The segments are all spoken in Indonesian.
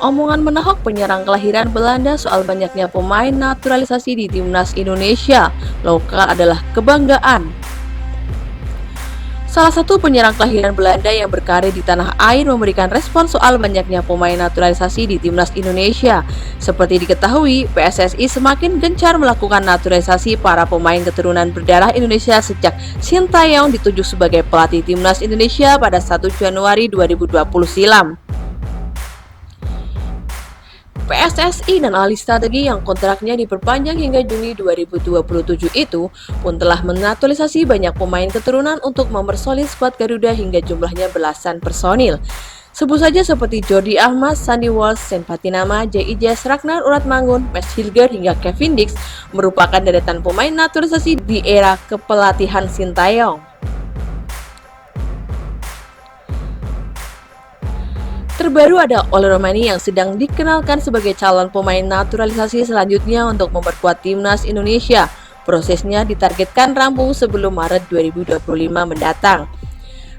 Omongan menahok penyerang kelahiran Belanda soal banyaknya pemain naturalisasi di timnas Indonesia. Lokal adalah kebanggaan. Salah satu penyerang kelahiran Belanda yang berkarir di tanah air memberikan respon soal banyaknya pemain naturalisasi di timnas Indonesia. Seperti diketahui, PSSI semakin gencar melakukan naturalisasi para pemain keturunan berdarah Indonesia sejak Sintayong ditunjuk sebagai pelatih timnas Indonesia pada 1 Januari 2020 silam. PSSI dan ahli strategi yang kontraknya diperpanjang hingga Juni 2027 itu pun telah menaturalisasi banyak pemain keturunan untuk mempersolid skuad Garuda hingga jumlahnya belasan personil. Sebut saja seperti Jordi Ahmad, Sandy Walsh, Sen Patinama, J.I. Jes, Ragnar Uratmangun, Max Hilger hingga Kevin Dix merupakan deretan pemain naturalisasi di era kepelatihan Sintayong. Terbaru ada Ole Romani yang sedang dikenalkan sebagai calon pemain naturalisasi selanjutnya untuk memperkuat timnas Indonesia. Prosesnya ditargetkan rampung sebelum Maret 2025 mendatang.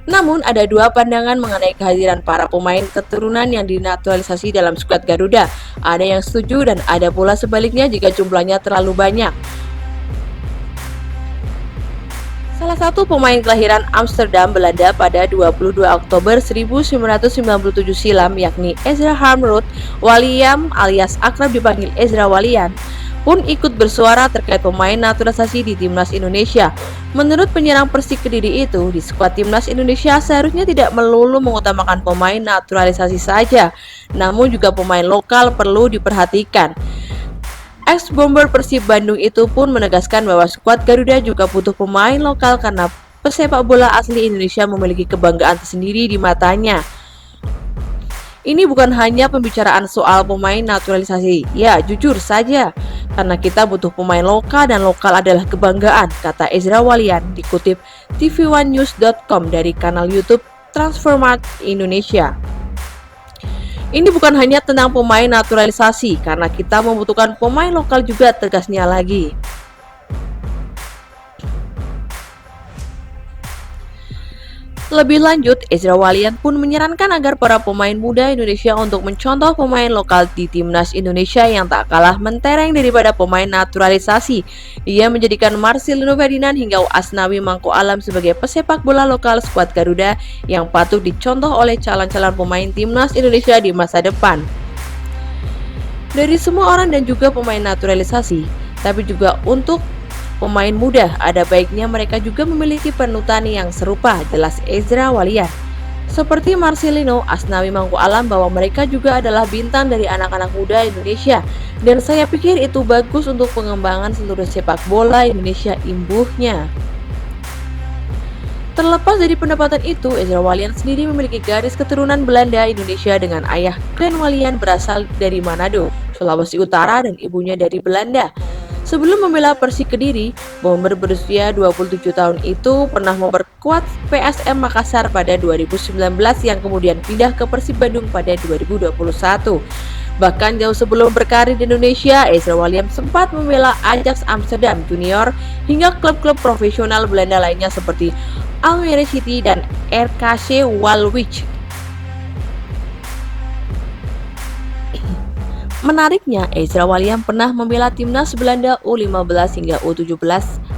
Namun ada dua pandangan mengenai kehadiran para pemain keturunan yang dinaturalisasi dalam skuad Garuda. Ada yang setuju dan ada pula sebaliknya jika jumlahnya terlalu banyak. Salah satu pemain kelahiran Amsterdam, Belanda pada 22 Oktober 1997 silam yakni Ezra Harmrood Walian alias akrab dipanggil Ezra Walian pun ikut bersuara terkait pemain naturalisasi di timnas Indonesia. Menurut penyerang Persik Kediri itu, di skuad timnas Indonesia seharusnya tidak melulu mengutamakan pemain naturalisasi saja, namun juga pemain lokal perlu diperhatikan. Ex-bomber Persib Bandung itu pun menegaskan bahwa skuad Garuda juga butuh pemain lokal karena pesepak bola asli Indonesia memiliki kebanggaan tersendiri di matanya. Ini bukan hanya pembicaraan soal pemain naturalisasi, ya jujur saja, karena kita butuh pemain lokal dan lokal adalah kebanggaan, kata Ezra Walian dikutip tv1news.com dari kanal YouTube Transfermarkt Indonesia. Ini bukan hanya tentang pemain naturalisasi, karena kita membutuhkan pemain lokal juga, tegasnya lagi. Lebih lanjut, Ezra Walian pun menyarankan agar para pemain muda Indonesia untuk mencontoh pemain lokal di timnas Indonesia yang tak kalah mentereng daripada pemain naturalisasi. Dia menjadikan Marcelino Ferdinand hingga Asnawi Mangko Alam sebagai pesepak bola lokal skuad Garuda yang patut dicontoh oleh calon-calon pemain timnas Indonesia di masa depan. Dari semua orang dan juga pemain naturalisasi, tapi juga untuk pemain muda, ada baiknya mereka juga memiliki panutan yang serupa, jelas Ezra Walian. Seperti Marcelino, Asnawi Mangko Alam bahwa mereka juga adalah bintang dari anak-anak muda Indonesia. Dan saya pikir itu bagus untuk pengembangan seluruh sepak bola Indonesia imbuhnya. Terlepas dari pendapatan itu, Ezra Walian sendiri memiliki garis keturunan Belanda Indonesia dengan ayah Glenn Walian berasal dari Manado, Sulawesi Utara dan ibunya dari Belanda. Sebelum membela Persik Kediri, bomber berusia 27 tahun itu pernah memperkuat PSM Makassar pada 2019 yang kemudian pindah ke Persib Bandung pada 2021. Bahkan jauh sebelum berkarir di Indonesia, Ezra Walian sempat membela Ajax Amsterdam Junior hingga klub-klub profesional Belanda lainnya seperti Almere City dan RKC Waalwijk. Menariknya, Ezra Walian pernah membela timnas Belanda U15 hingga U17,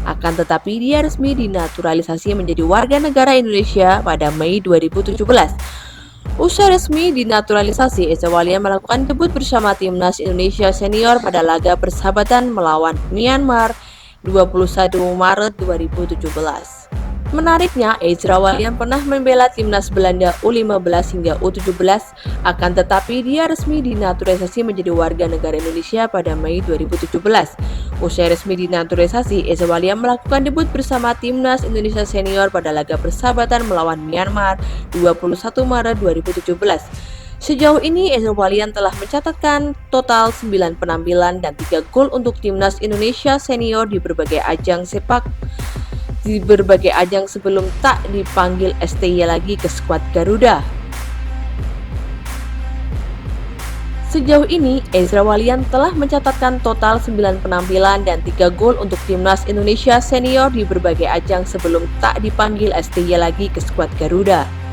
akan tetapi dia resmi dinaturalisasi menjadi warga negara Indonesia pada Mei 2017. Usai resmi dinaturalisasi, Ezra Walian melakukan debut bersama timnas Indonesia senior pada laga persahabatan melawan Myanmar 21 Maret 2017. Menariknya, Ezra Walian pernah membela timnas Belanda U15 hingga U17, akan tetapi dia resmi dinaturalisasi menjadi warga negara Indonesia pada Mei 2017. Usai resmi dinaturalisasi, Ezra Walian melakukan debut bersama timnas Indonesia senior pada laga persahabatan melawan Myanmar 21 Maret 2017. Sejauh ini, Ezra Walian telah mencatatkan total 9 penampilan dan 3 gol untuk timnas Indonesia senior di berbagai ajang sebelum tak dipanggil STY lagi ke skuad Garuda. Sejauh ini, Ezra Walian telah mencatatkan total 9 penampilan dan 3 gol untuk timnas Indonesia senior di berbagai ajang sebelum tak dipanggil STY lagi ke skuad Garuda.